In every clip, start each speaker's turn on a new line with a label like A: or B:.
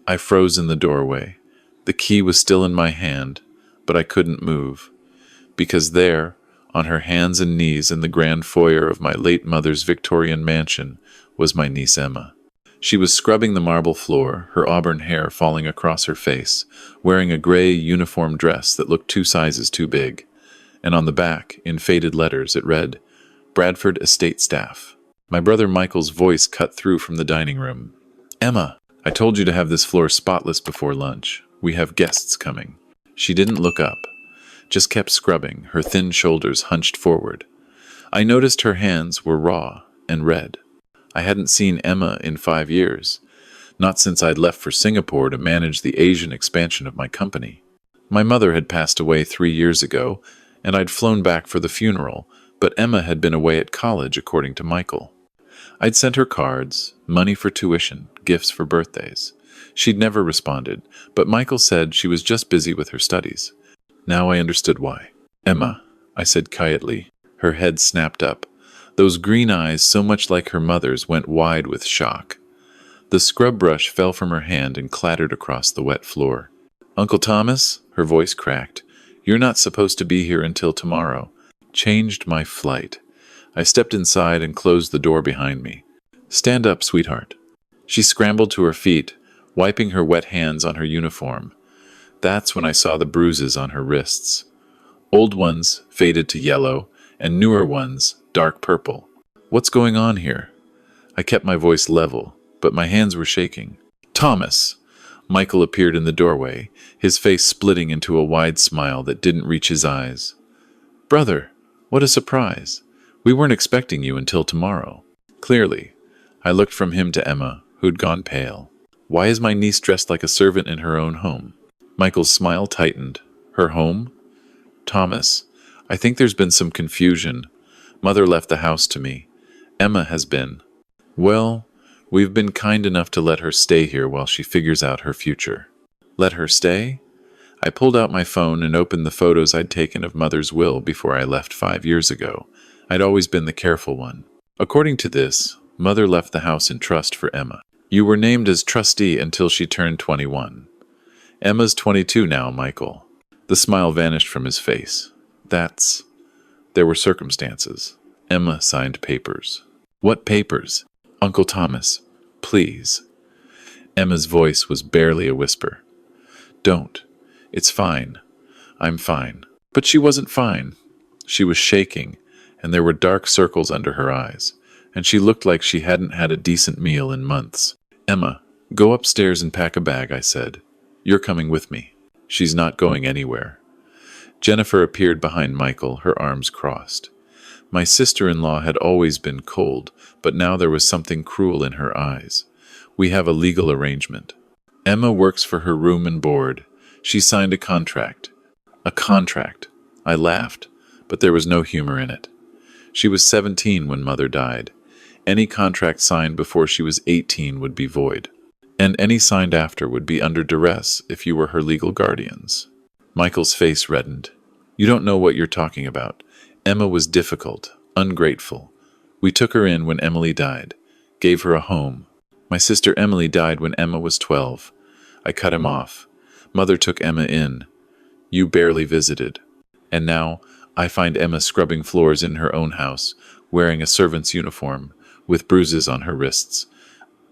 A: I froze in the doorway. The key was still in my hand, but I couldn't move. Because there, on her hands and knees in the grand foyer of my late mother's Victorian mansion, was my niece Emma. She was scrubbing the marble floor, her auburn hair falling across her face, wearing a gray uniform dress that looked 2 sizes too big. And on the back, in faded letters, it read, Bradford Estate Staff. My brother Michael's voice cut through from the dining room. Emma, I told you to have this floor spotless before lunch. We have guests coming. She didn't look up, just kept scrubbing, her thin shoulders hunched forward. I noticed her hands were raw and red. I hadn't seen Emma in 5 years, not since I'd left for Singapore to manage the Asian expansion of my company. My mother had passed away 3 years ago, and I'd flown back for the funeral, but Emma had been away at college, according to Michael. I'd sent her cards, money for tuition, gifts for birthdays. She'd never responded, but Michael said she was just busy with her studies. Now I understood why. Emma, I said quietly. Her head snapped up. Those green eyes, so much like her mother's, went wide with shock. The scrub brush fell from her hand and clattered across the wet floor. Uncle Thomas, her voice cracked, you're not supposed to be here until tomorrow. Changed my flight. I stepped inside and closed the door behind me. Stand up, sweetheart. She scrambled to her feet, wiping her wet hands on her uniform. That's when I saw the bruises on her wrists. Old ones faded to yellow, and newer ones dark purple. What's going on here? I kept my voice level, but my hands were shaking. Thomas! Michael appeared in the doorway, his face splitting into a wide smile that didn't reach his eyes. Brother, what a surprise. We weren't expecting you until tomorrow. Clearly, I looked from him to Emma, who'd gone pale. Why is my niece dressed like a servant in her own home? Michael's smile tightened. Her home? Thomas, I think there's been some confusion. Mother left the house to me. Emma has been. Well, we've been kind enough to let her stay here while she figures out her future. Let her stay? I pulled out my phone and opened the photos I'd taken of Mother's will before I left 5 years ago. I'd always been the careful one. According to this, Mother left the house in trust for Emma. You were named as trustee until she turned 21. Emma's 22 now, Michael. The smile vanished from his face. There were circumstances. Emma signed papers. What papers? Uncle Thomas, please. Emma's voice was barely a whisper. Don't. It's fine. I'm fine. But she wasn't fine. She was shaking, and there were dark circles under her eyes, and she looked like she hadn't had a decent meal in months. Emma, go upstairs and pack a bag, I said. You're coming with me. She's not going anywhere. Jennifer appeared behind Michael, her arms crossed. My sister-in-law had always been cold, but now there was something cruel in her eyes. We have a legal arrangement. Emma works for her room and board. She signed a contract. A contract. I laughed, but there was no humor in it. She was 17 when Mother died. Any contract signed before she was 18 would be void, and any signed after would be under duress if you were her legal guardians. Michael's face reddened. You don't know what you're talking about. Emma was difficult, ungrateful. We took her in when Emily died, gave her a home. My sister Emily died when Emma was 12. I cut him off. Mother took Emma in. You barely visited. And now I find Emma scrubbing floors in her own house, wearing a servant's uniform, with bruises on her wrists.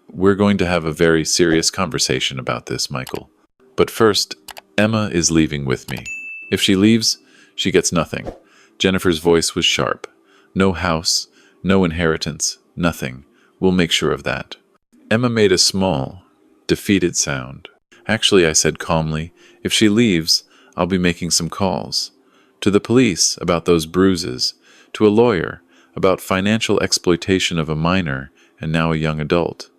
A: We're going to have a very serious conversation about this, Michael. But first, Emma is leaving with me. If she leaves, she gets nothing. Jennifer's voice was sharp. No house, no inheritance, nothing. We'll make sure of that. Emma made a small, defeated sound. Actually, I said calmly, if she leaves, I'll be making some calls. To the police about those bruises. To a lawyer about financial exploitation of a minor and now a young adult.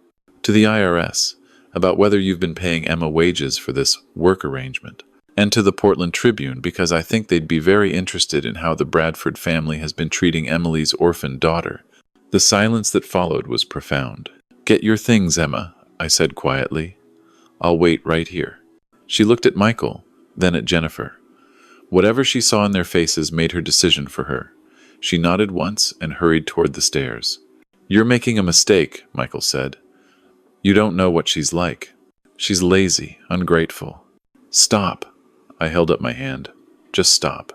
A: To the IRS about whether you've been paying Emma wages for this work arrangement. And to the Portland Tribune because I think they'd be very interested in how the Bradford family has been treating Emily's orphaned daughter. The silence that followed was profound. Get your things, Emma, I said quietly. I'll wait right here. She looked at Michael, then at Jennifer. Whatever she saw in their faces made her decision for her. She nodded once and hurried toward the stairs. You're making a mistake, Michael said. You don't know what she's like. She's lazy, ungrateful. Stop. I held up my hand. Just stop.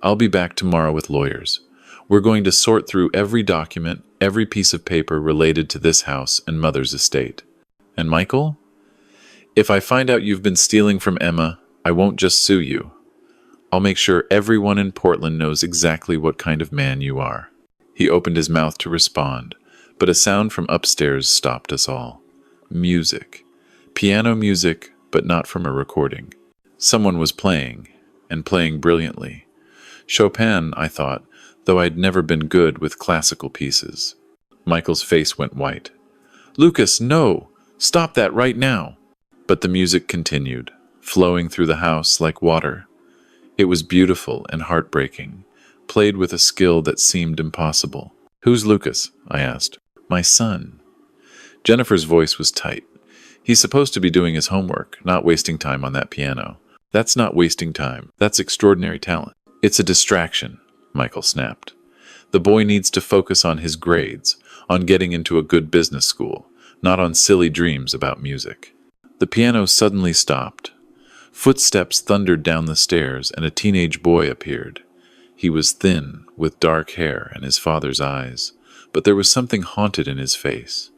A: I'll be back tomorrow with lawyers. We're going to sort through every document, every piece of paper related to this house and Mother's estate. And Michael? If I find out you've been stealing from Emma, I won't just sue you. I'll make sure everyone in Portland knows exactly what kind of man you are. He opened his mouth to respond, but a sound from upstairs stopped us all. Music. Piano music, but not from a recording. Someone was playing, and playing brilliantly. Chopin, I thought, though I'd never been good with classical pieces. Michael's face went white. "Lucas, no! Stop that right now!" But the music continued, flowing through the house like water. It was beautiful and heartbreaking, played with a skill that seemed impossible. "Who's Lucas?" I asked. "My son." Jennifer's voice was tight. "He's supposed to be doing his homework, not wasting time on that piano." "That's not wasting time. That's extraordinary talent." "It's a distraction," Michael snapped. "The boy needs to focus on his grades, on getting into a good business school, not on silly dreams about music." The piano suddenly stopped. Footsteps thundered down the stairs, and a teenage boy appeared. He was thin, with dark hair and his father's eyes, but there was something haunted in his face.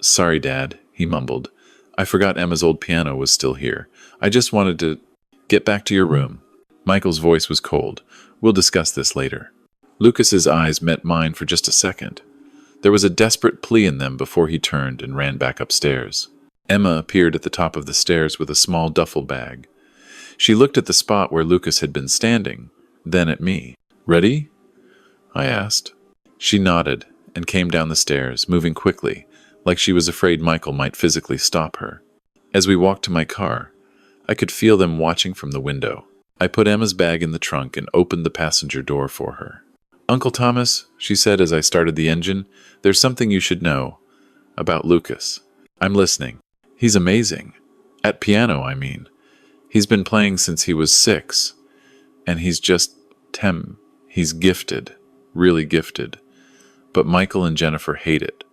A: "Sorry, Dad," he mumbled. "I forgot Emma's old piano was still here. I just wanted to get back to your room." Michael's voice was cold. "We'll discuss this later." Lucas's eyes met mine for just a second. There was a desperate plea in them before he turned and ran back upstairs. Emma appeared at the top of the stairs with a small duffel bag. She looked at the spot where Lucas had been standing, then at me. "Ready?" I asked. She nodded and came down the stairs, moving quickly, like she was afraid Michael might physically stop her. As we walked to my car, I could feel them watching from the window. I put Emma's bag in the trunk and opened the passenger door for her. "Uncle Thomas," she said as I started the engine, "there's something you should know. About Lucas." "I'm listening." "He's amazing. At piano, I mean. He's been playing since he was 6. And he's just he's gifted. Really gifted. But Michael and Jennifer hate it.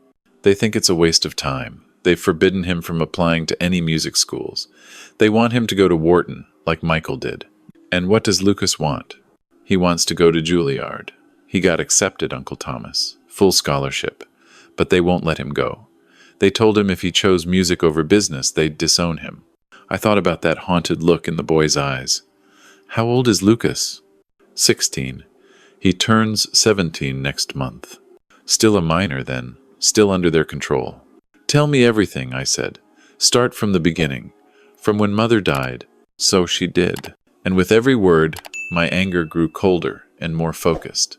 A: They think it's a waste of time. They've forbidden him from applying to any music schools. They want him to go to Wharton, like Michael did. And what does Lucas want? He wants to go to Juilliard. He got accepted, Uncle Thomas. Full scholarship. But they won't let him go. They told him if he chose music over business, they'd disown him. I thought about that haunted look in the boy's eyes. How old is Lucas? 16. He turns 17 next month. Still a minor, then. Still under their control. "Tell me everything," I said. "Start from the beginning. From when Mother died." So she did. And with every word, my anger grew colder and more focused.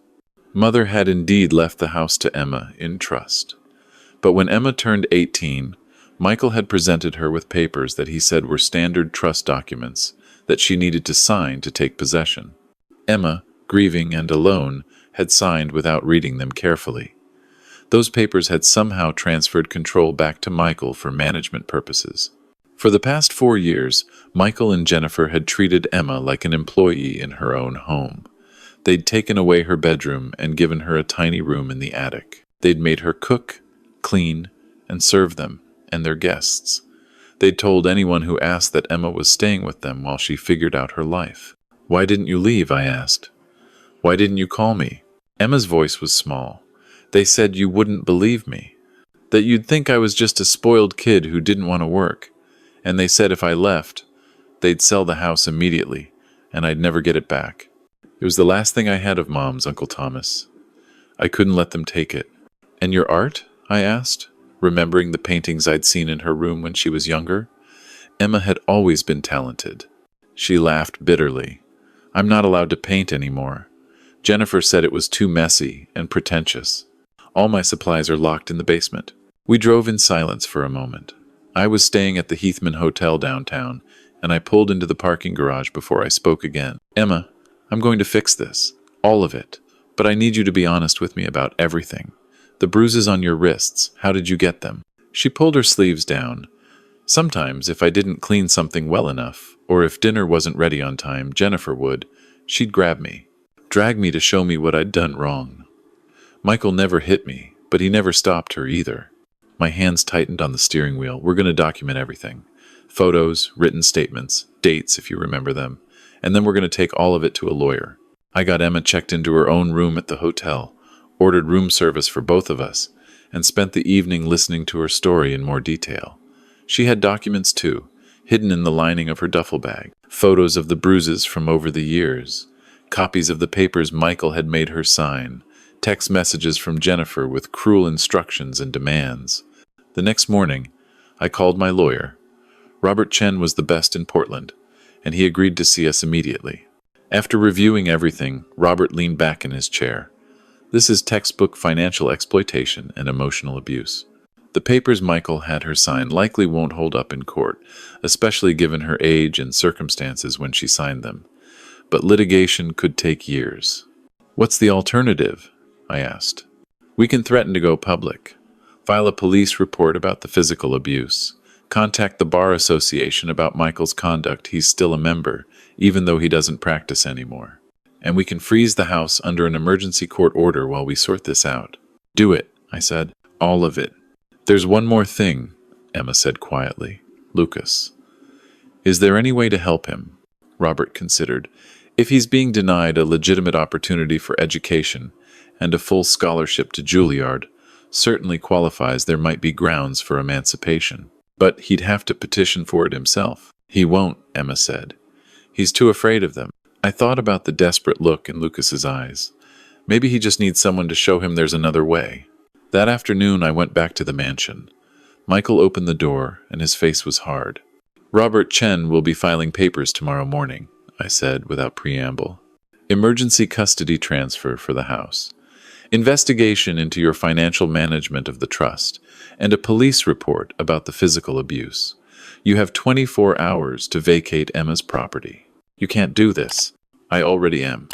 A: Mother had indeed left the house to Emma in trust. But when Emma turned 18, Michael had presented her with papers that he said were standard trust documents that she needed to sign to take possession. Emma, grieving and alone, had signed without reading them carefully. Those papers had somehow transferred control back to Michael for management purposes. For the past 4 years, Michael and Jennifer had treated Emma like an employee in her own home. They'd taken away her bedroom and given her a tiny room in the attic. They'd made her cook, clean, and serve them and their guests. They'd told anyone who asked that Emma was staying with them while she figured out her life. "Why didn't you leave?" I asked. "Why didn't you call me?" Emma's voice was small. "They said you wouldn't believe me. That you'd think I was just a spoiled kid who didn't want to work. And they said if I left, they'd sell the house immediately, and I'd never get it back. It was the last thing I had of Mom's, Uncle Thomas. I couldn't let them take it." "And your art?" I asked, remembering the paintings I'd seen in her room when she was younger. Emma had always been talented. She laughed bitterly. "I'm not allowed to paint anymore. Jennifer said it was too messy and pretentious. All my supplies are locked in the basement." We drove in silence for a moment. I was staying at the Heathman Hotel downtown, and I pulled into the parking garage before I spoke again. "Emma, I'm going to fix this. All of it. But I need you to be honest with me about everything. The bruises on your wrists, how did you get them?" She pulled her sleeves down. Sometimes, if I didn't clean something well enough, or if dinner wasn't ready on time, Jennifer would. She'd grab me, drag me to show me what I'd done wrong. Michael never hit me, but he never stopped her either. My hands tightened on the steering wheel. "We're going to document everything. Photos, written statements, dates if you remember them, and then we're going to take all of it to a lawyer. I got Emma checked into her own room at the hotel, ordered room service for both of us, and spent the evening listening to her story in more detail. She had documents too, hidden in the lining of her duffel bag, photos of the bruises from over the years, copies of the papers Michael had made her sign, text messages from Jennifer with cruel instructions and demands. The next morning, I called my lawyer. Robert Chen was the best in Portland, and he agreed to see us immediately. After reviewing everything, Robert leaned back in his chair. This is textbook financial exploitation and emotional abuse. The papers Michael had her sign likely won't hold up in court, especially given her age and circumstances when she signed them. But litigation could take years. What's the alternative? I asked. We can threaten to go public, file a police report about the physical abuse, contact the Bar Association about Michael's conduct. He's still a member, even though he doesn't practice anymore. And we can freeze the house under an emergency court order while we sort this out. Do it, I said. All of it. There's one more thing, Emma said quietly. Lucas. Is there any way to help him? Robert considered. If he's being denied a legitimate opportunity for education and a full scholarship to Juilliard, certainly qualifies, there might be grounds for emancipation. But he'd have to petition for it himself. He won't, Emma said. He's too afraid of them. I thought about the desperate look in Lucas's eyes. Maybe he just needs someone to show him there's another way. That afternoon, I went back to the mansion. Michael opened the door, and his face was hard. Robert Chen will be filing papers tomorrow morning, I said without preamble. Emergency custody transfer for the house. Investigation into your financial management of the trust, and a police report about the physical abuse. You have 24 hours to vacate Emma's property. You can't do this. I already am.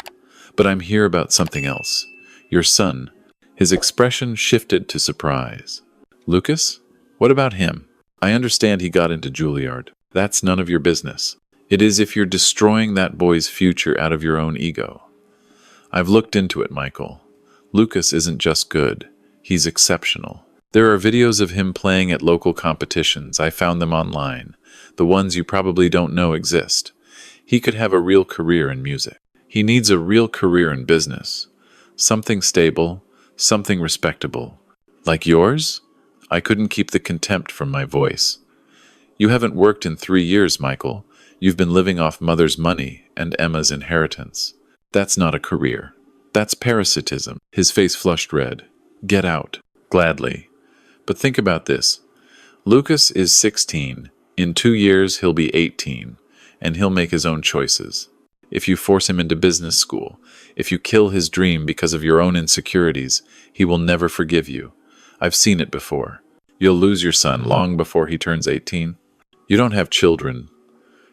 A: But I'm here about something else. Your son. His expression shifted to surprise. Lucas? What about him? I understand he got into Juilliard. That's none of your business. It is if you're destroying that boy's future out of your own ego. I've looked into it, Michael. Lucas isn't just good. He's exceptional. There are videos of him playing at local competitions. I found them online. The ones you probably don't know exist. He could have a real career in music. He needs a real career in business. Something stable, something respectable. Like yours? I couldn't keep the contempt from my voice. You haven't worked in 3 years, Michael. You've been living off mother's money and Emma's inheritance. That's not a career. That's parasitism. His face flushed red. Get out. Gladly. But think about this. Lucas is 16. In 2 years, he'll be 18, and he'll make his own choices. If you force him into business school, if you kill his dream because of your own insecurities, he will never forgive you. I've seen it before. You'll lose your son long before he turns 18. You don't have children.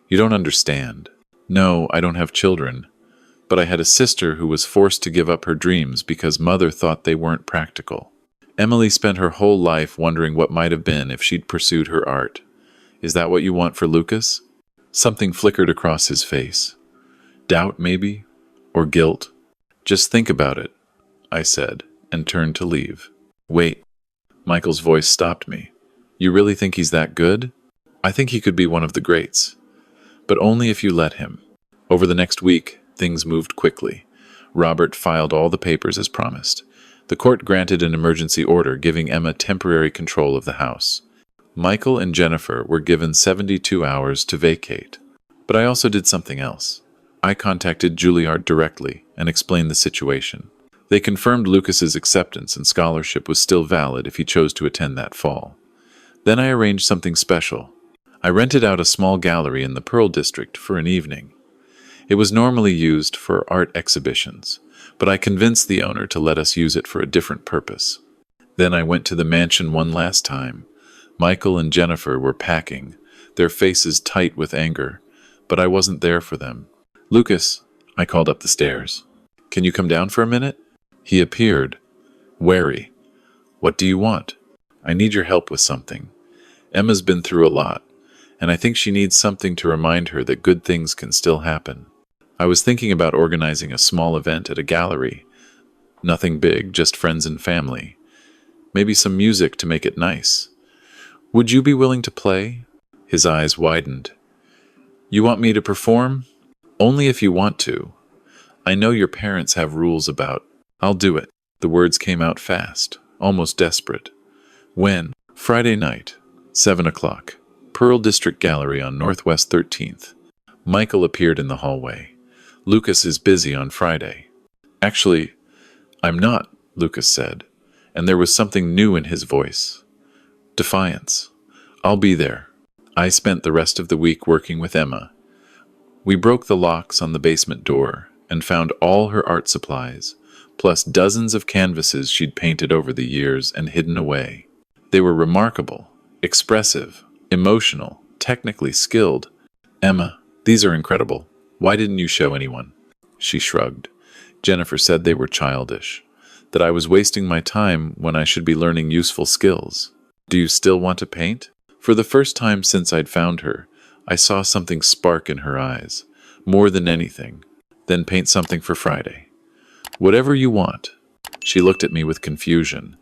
A: You don't understand. No, I don't have children. But I had a sister who was forced to give up her dreams because mother thought they weren't practical. Emily spent her whole life wondering what might have been if she'd pursued her art. Is that what you want for Lucas? Something flickered across his face. Doubt, maybe? Or guilt? Just think about it, I said, and turned to leave. Wait. Michael's voice stopped me. You really think he's that good? I think he could be one of the greats. But only if you let him. Over the next week, things moved quickly. Robert filed all the papers as promised. The court granted an emergency order giving Emma temporary control of the house. Michael and Jennifer were given 72 hours to vacate. But I also did something else. I contacted Juilliard directly and explained the situation. They confirmed Lucas's acceptance and scholarship was still valid if he chose to attend that fall. Then I arranged something special. I rented out a small gallery in the Pearl District for an evening. It was normally used for art exhibitions, but I convinced the owner to let us use it for a different purpose. Then I went to the mansion one last time. Michael and Jennifer were packing, their faces tight with anger, but I wasn't there for them. Lucas, I called up the stairs. Can you come down for a minute? He appeared, wary. What do you want? I need your help with something. Emma's been through a lot, and I think she needs something to remind her that good things can still happen. I was thinking about organizing a small event at a gallery. Nothing big, just friends and family. Maybe some music to make it nice. Would you be willing to play? His eyes widened. You want me to perform? Only if you want to. I know your parents have rules about. I'll do it. The words came out fast, almost desperate. When? Friday night, 7 o'clock. Pearl District Gallery on Northwest 13th. Michael appeared in the hallway. Lucas is busy on Friday. Actually, I'm not, Lucas said, and there was something new in his voice. Defiance. I'll be there. I spent the rest of the week working with Emma. We broke the locks on the basement door and found all her art supplies, plus dozens of canvases she'd painted over the years and hidden away. They were remarkable, expressive, emotional, technically skilled. Emma, these are incredible. Why didn't you show anyone? She shrugged. Jennifer said they were childish, that I was wasting my time when I should be learning useful skills. Do you still want to paint? For the first time since I'd found her, I saw something spark in her eyes, more than anything. Then paint something for Friday. Whatever you want. She looked at me with confusion.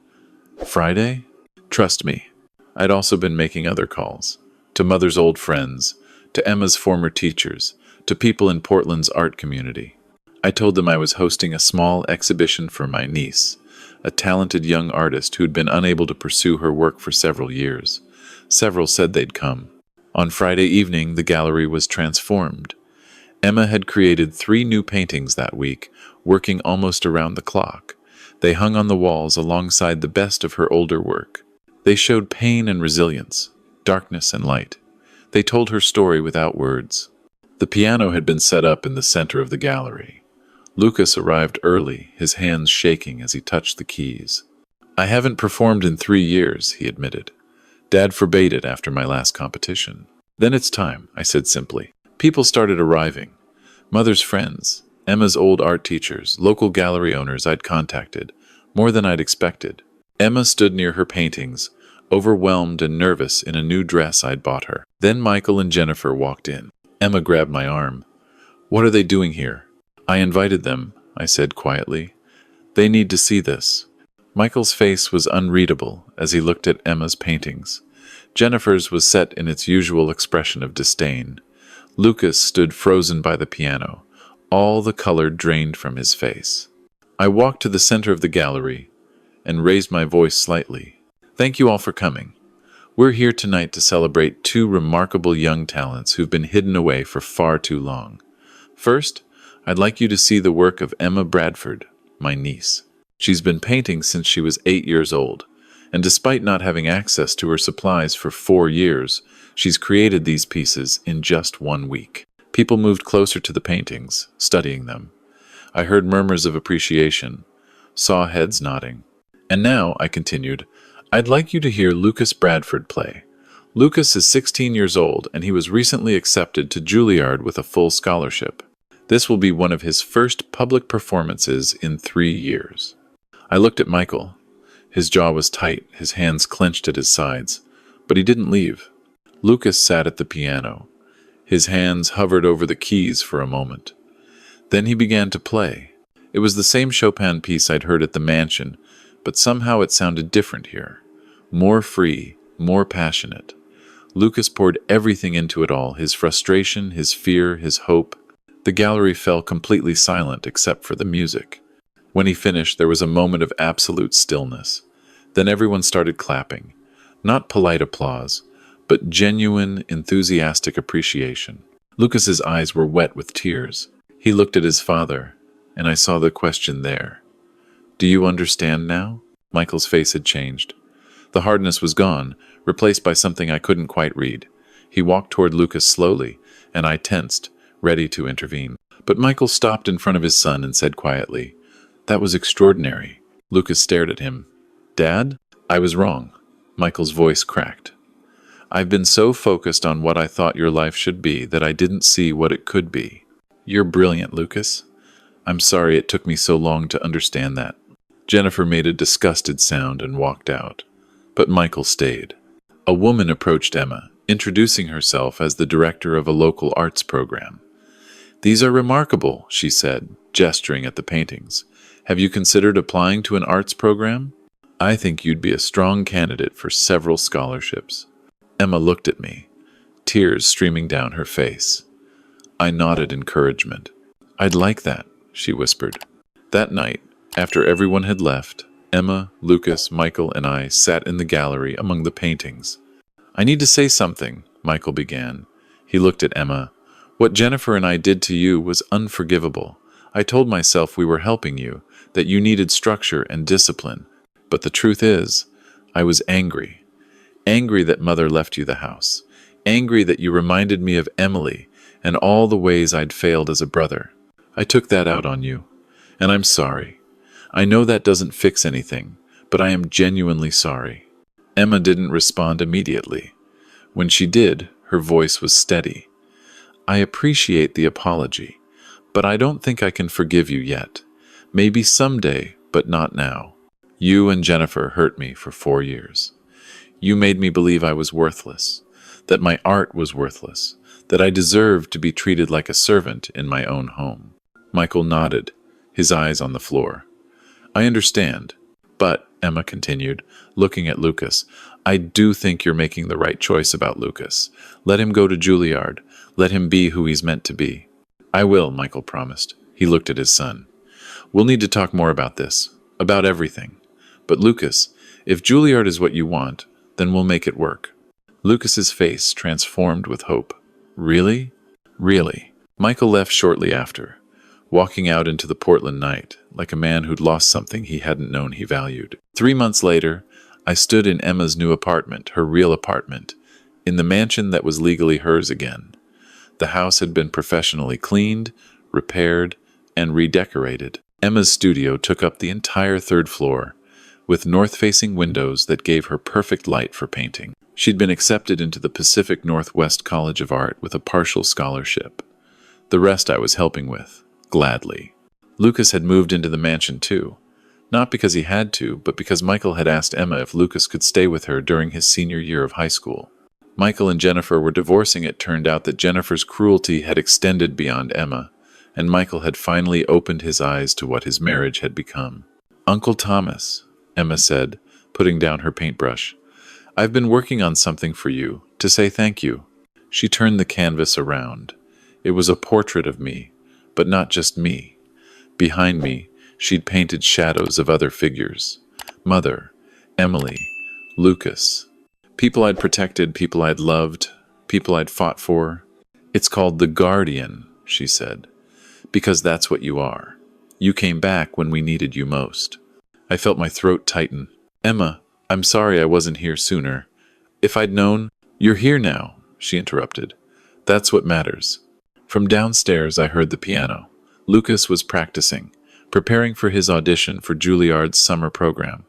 A: Friday? Trust me. I'd also been making other calls. To Mother's old friends, to Emma's former teachers, to people in Portland's art community. I told them I was hosting a small exhibition for my niece, a talented young artist who'd been unable to pursue her work for several years. Several said they'd come. On Friday evening, the gallery was transformed. Emma had created 3 new paintings that week, working almost around the clock. They hung on the walls alongside the best of her older work. They showed pain and resilience, darkness and light. They told her story without words. The piano had been set up in the center of the gallery. Lucas arrived early, his hands shaking as he touched the keys. I haven't performed in 3 years, he admitted. Dad forbade it after my last competition. Then it's time, I said simply. People started arriving. Mother's friends, Emma's old art teachers, local gallery owners I'd contacted, more than I'd expected. Emma stood near her paintings, overwhelmed and nervous in a new dress I'd bought her. Then Michael and Jennifer walked in. Emma grabbed my arm. What are they doing here? I invited them, I said quietly. They need to see this. Michael's face was unreadable as he looked at Emma's paintings. Jennifer's was set in its usual expression of disdain. Lucas stood frozen by the piano, all the color drained from his face. I walked to the center of the gallery and raised my voice slightly. Thank you all for coming. We're here tonight to celebrate 2 remarkable young talents who've been hidden away for far too long. First, I'd like you to see the work of Emma Bradford, my niece. She's been painting since she was 8 years old, and despite not having access to her supplies for 4 years, she's created these pieces in just 1 week. People moved closer to the paintings, studying them. I heard murmurs of appreciation, saw heads nodding. And now, I continued, I'd like you to hear Lucas Bradford play. Lucas is 16 years old, and he was recently accepted to Juilliard with a full scholarship. This will be one of his first public performances in 3 years. I looked at Michael. His jaw was tight, his hands clenched at his sides, but he didn't leave. Lucas sat at the piano. His hands hovered over the keys for a moment. Then he began to play. It was the same Chopin piece I'd heard at the mansion, but somehow it sounded different here. More free, more passionate. Lucas poured everything into it all, his frustration, his fear, his hope. The gallery fell completely silent except for the music. When he finished, there was a moment of absolute stillness. Then everyone started clapping. Not polite applause, but genuine, enthusiastic appreciation. Lucas's eyes were wet with tears. He looked at his father, and I saw the question there. Do you understand now? Michael's face had changed. The hardness was gone, replaced by something I couldn't quite read. He walked toward Lucas slowly, and I tensed, ready to intervene. But Michael stopped in front of his son and said quietly, That was extraordinary. Lucas stared at him. Dad? I was wrong. Michael's voice cracked. I've been so focused on what I thought your life should be that I didn't see what it could be. You're brilliant, Lucas. I'm sorry it took me so long to understand that. Jennifer made a disgusted sound and walked out. But Michael stayed. A woman approached Emma, introducing herself as the director of a local arts program. These are remarkable, she said, gesturing at the paintings. Have you considered applying to an arts program? I think you'd be a strong candidate for several scholarships. Emma looked at me. tears streaming down her face. I nodded encouragement. "I'd like that," she whispered. That night, after everyone had left, Emma, Lucas, Michael, and I sat in the gallery among the paintings. "I need to say something," Michael began. He looked at Emma. "What Jennifer and I did to you was unforgivable. I told myself we were helping you, that you needed structure and discipline. But the truth is, I was angry. Angry that Mother left you the house. Angry that you reminded me of Emily and all the ways I'd failed as a brother. I took that out on you, and I'm sorry. I know that doesn't fix anything, but I am genuinely sorry." Emma didn't respond immediately. When she did, her voice was steady. "I appreciate the apology, but I don't think I can forgive you yet. Maybe someday, but not now. You and Jennifer hurt me for 4 years. You made me believe I was worthless, that my art was worthless, that I deserved to be treated like a servant in my own home." Michael nodded, his eyes on the floor. "I understand, but," Emma continued, looking at Lucas, "I do think you're making the right choice about Lucas. Let him go to Juilliard. Let him be who he's meant to be." "I will," Michael promised. He looked at his son. "We'll need to talk more about this, about everything. But Lucas, if Juilliard is what you want, then we'll make it work." Lucas's face transformed with hope. "Really?" "Really." Michael left shortly after, walking out into the Portland night, like a man who'd lost something he hadn't known he valued. 3 months later, I stood in Emma's new apartment, her real apartment, in the mansion that was legally hers again. The house had been professionally cleaned, repaired, and redecorated. Emma's studio took up the entire 3rd floor, with north-facing windows that gave her perfect light for painting. She'd been accepted into the Pacific Northwest College of Art with a partial scholarship. The rest I was helping with, gladly. Lucas had moved into the mansion too, not because he had to, but because Michael had asked Emma if Lucas could stay with her during his senior year of high school. Michael and Jennifer were divorcing. It turned out that Jennifer's cruelty had extended beyond Emma, and Michael had finally opened his eyes to what his marriage had become. "Uncle Thomas," Emma said, putting down her paintbrush, "I've been working on something for you, to say thank you." She turned the canvas around. It was a portrait of me, but not just me. Behind me, she'd painted shadows of other figures. Mother, Emily, Lucas. People I'd protected, people I'd loved, people I'd fought for. "It's called The Guardian," she said, "because that's what you are. You came back when we needed you most." I felt my throat tighten. "Emma, I'm sorry I wasn't here sooner. If I'd known—" "You're here now," she interrupted. "That's what matters." From downstairs I heard the piano. Lucas was practicing, preparing for his audition for Juilliard's summer program.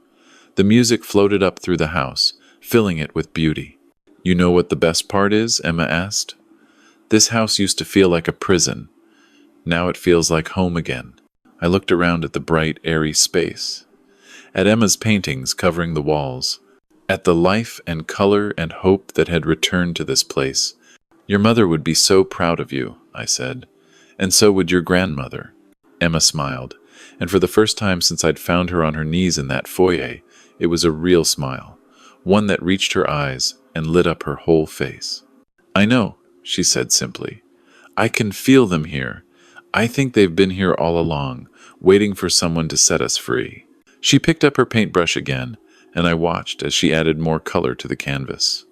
A: The music floated up through the house, filling it with beauty. "You know what the best part is?" Emma asked. "This house used to feel like a prison. Now it feels like home again." I looked around at the bright, airy space, at Emma's paintings covering the walls, at the life and color and hope that had returned to this place. "Your mother would be so proud of you," I said, "and so would your grandmother." Emma smiled, and for the first time since I'd found her on her knees in that foyer, it was a real smile, one that reached her eyes and lit up her whole face. "I know," she said simply. "I can feel them here. I think they've been here all along, waiting for someone to set us free." She picked up her paintbrush again, and I watched as she added more color to the canvas.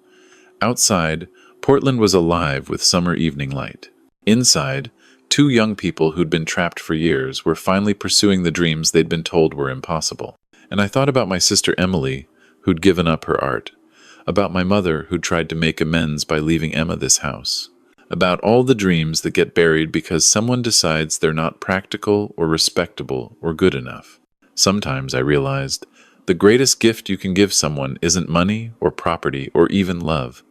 A: Outside, Portland was alive with summer evening light. Inside, 2 young people who'd been trapped for years were finally pursuing the dreams they'd been told were impossible. And I thought about my sister Emily, who'd given up her art, about my mother who'd tried to make amends by leaving Emma this house, about all the dreams that get buried because someone decides they're not practical or respectable or good enough. Sometimes, I realized, the greatest gift you can give someone isn't money or property or even love.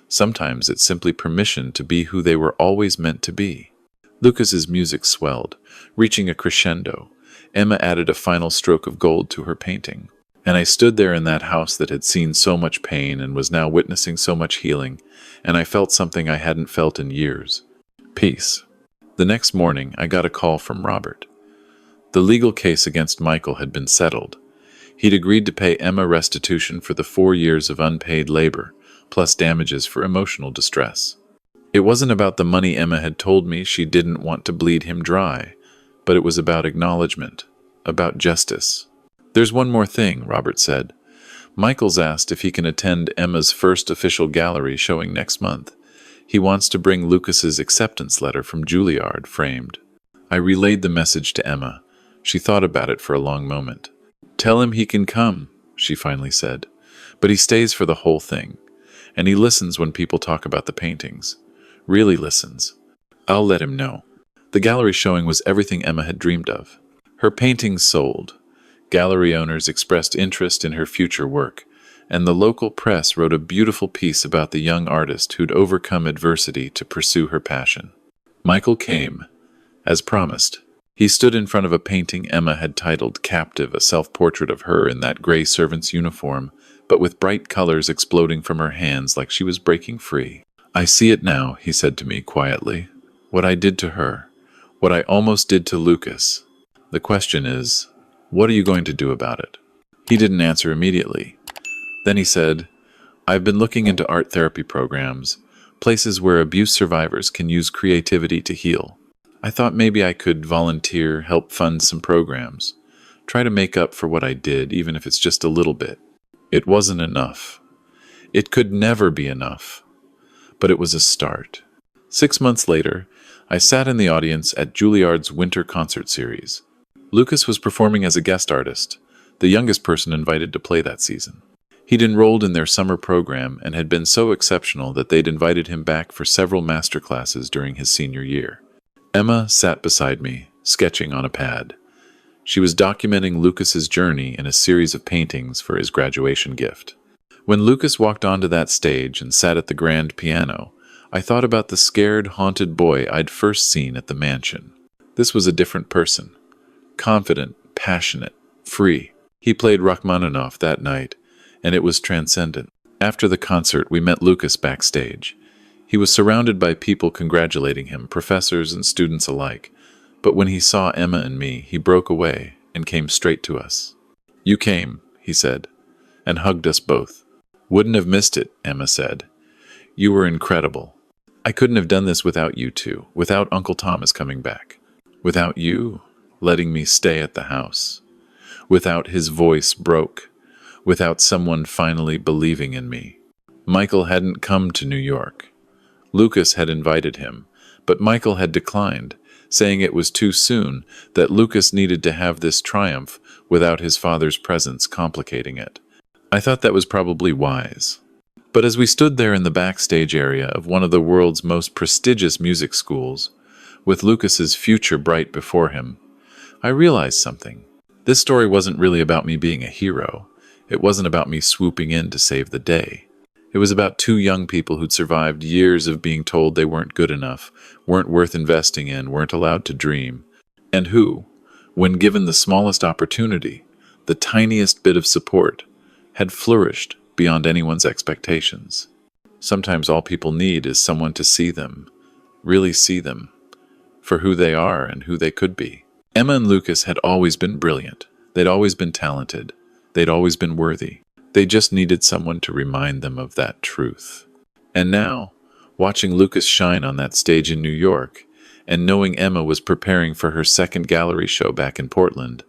A: Sometimes it's simply permission to be who they were always meant to be. Lucas's music swelled, reaching a crescendo. Emma added a final stroke of gold to her painting. And I stood there in that house that had seen so much pain and was now witnessing so much healing, and I felt something I hadn't felt in years. Peace. The next morning, I got a call from Robert. The legal case against Michael had been settled. He'd agreed to pay Emma restitution for the 4 years of unpaid labor, plus damages for emotional distress. It wasn't about the money Emma had told me she didn't want to bleed him dry, but it was about acknowledgement, about justice. "There's one more thing," Robert said. "Michael's asked if he can attend Emma's first official gallery showing next month. He wants to bring Lucas's acceptance letter from Juilliard framed." I relayed the message to Emma. She thought about it for a long moment. "Tell him he can come," she finally said. "But he stays for the whole thing. And he listens when people talk about the paintings. Really listens. I'll let him know." The gallery showing was everything Emma had dreamed of. Her paintings sold. Gallery owners expressed interest in her future work, and the local press wrote a beautiful piece about the young artist who'd overcome adversity to pursue her passion. Michael came, as promised. He stood in front of a painting Emma had titled Captive, a self-portrait of her in that gray servant's uniform, but with bright colors exploding from her hands like she was breaking free. "I see it now," he said to me quietly. "What I did to her. What I almost did to Lucas. The question is, what are you going to do about it?" He didn't answer immediately. Then he said, "I've been looking into art therapy programs, places where abuse survivors can use creativity to heal. I thought maybe I could volunteer, help fund some programs, try to make up for what I did, even if it's just a little bit." It wasn't enough. It could never be enough. But it was a start. 6 months later, I sat in the audience at Juilliard's winter concert series. Lucas was performing as a guest artist, the youngest person invited to play that season. He'd enrolled in their summer program and had been so exceptional that they'd invited him back for several master classes during his senior year. Emma sat beside me, sketching on a pad. She was documenting Lucas's journey in a series of paintings for his graduation gift. When Lucas walked onto that stage and sat at the grand piano, I thought about the scared, haunted boy I'd first seen at the mansion. This was a different person. Confident, passionate, free. He played Rachmaninoff that night, and it was transcendent. After the concert, we met Lucas backstage. He was surrounded by people congratulating him, professors and students alike. But when he saw Emma and me, he broke away and came straight to us. "You came," he said, and hugged us both. "Wouldn't have missed it," Emma said. "You were incredible. I couldn't have done this without you two, without Uncle Thomas coming back, without you letting me stay at the house, without his voice broke, without someone finally believing in me." Michael hadn't come to New York. Lucas had invited him, but Michael had declined, saying it was too soon, that Lucas needed to have this triumph without his father's presence complicating it. I thought that was probably wise. But as we stood there in the backstage area of one of the world's most prestigious music schools, with Lucas's future bright before him, I realized something. This story wasn't really about me being a hero. It wasn't about me swooping in to save the day. It was about two young people who'd survived years of being told they weren't good enough, weren't worth investing in, weren't allowed to dream, and who, when given the smallest opportunity, the tiniest bit of support, had flourished beyond anyone's expectations. Sometimes all people need is someone to see them, really see them, for who they are and who they could be. Emma and Lucas had always been brilliant. They'd always been talented. They'd always been worthy. They just needed someone to remind them of that truth. And now, watching Lucas shine on that stage in New York, and knowing Emma was preparing for her second gallery show back in Portland,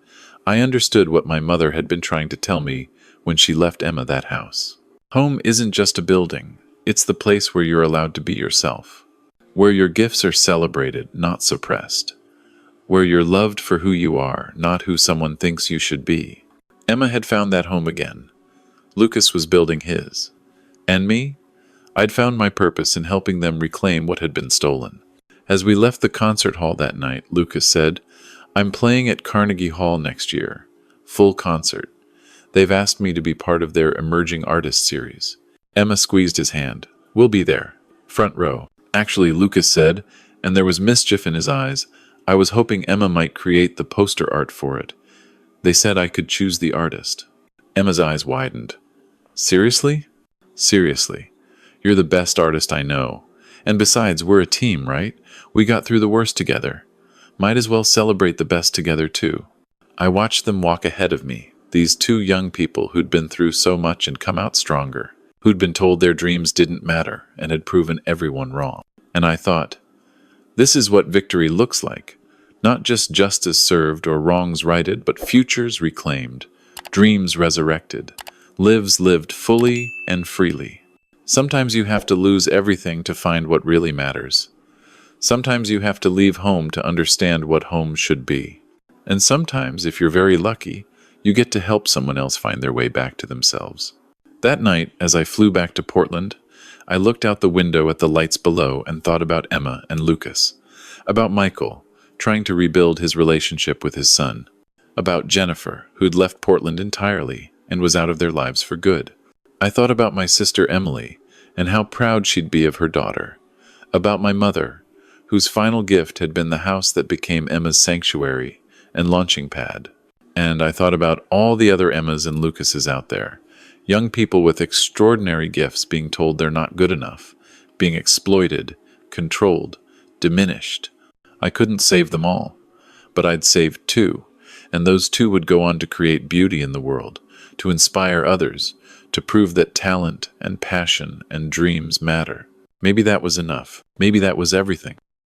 A: I understood what my mother had been trying to tell me when she left Emma that house. Home isn't just a building. It's the place where you're allowed to be yourself, where your gifts are celebrated, not suppressed, where you're loved for who you are, not who someone thinks you should be. Emma had found that home again. Lucas was building his. And me? I'd found my purpose in helping them reclaim what had been stolen. As we left the concert hall that night, Lucas said, "I'm playing at Carnegie Hall next year. Full concert. They've asked me to be part of their Emerging Artists series." Emma squeezed his hand. "We'll be there. Front row." "Actually," Lucas said, and there was mischief in his eyes, "I was hoping Emma might create the poster art for it. They said I could choose the artist." Emma's eyes widened. "Seriously?" "Seriously. You're the best artist I know. And besides, we're a team, right? We got through the worst together. Might as well celebrate the best together, too." I watched them walk ahead of me, these two young people who'd been through so much and come out stronger, who'd been told their dreams didn't matter and had proven everyone wrong. And I thought, this is what victory looks like. Not just justice served or wrongs righted, but futures reclaimed, dreams resurrected, lives lived fully and freely. Sometimes you have to lose everything to find what really matters. Sometimes you have to leave home to understand what home should be. And sometimes, if you're very lucky, you get to help someone else find their way back to themselves. That night, as I flew back to Portland, I looked out the window at the lights below and thought about Emma and Lucas, about Michael, trying to rebuild his relationship with his son, about Jennifer, who'd left Portland entirely and was out of their lives for good. I thought about my sister Emily and how proud she'd be of her daughter, about my mother, whose final gift had been the house that became Emma's sanctuary and launching pad. And I thought about all the other Emmas and Lucases out there, young people with extraordinary gifts being told they're not good enough, being exploited, controlled, diminished. I couldn't save them all, but I'd save two, and those two would go on to create beauty in the world, to inspire others, to prove that talent and passion and dreams matter. Maybe that was enough. Maybe that was everything.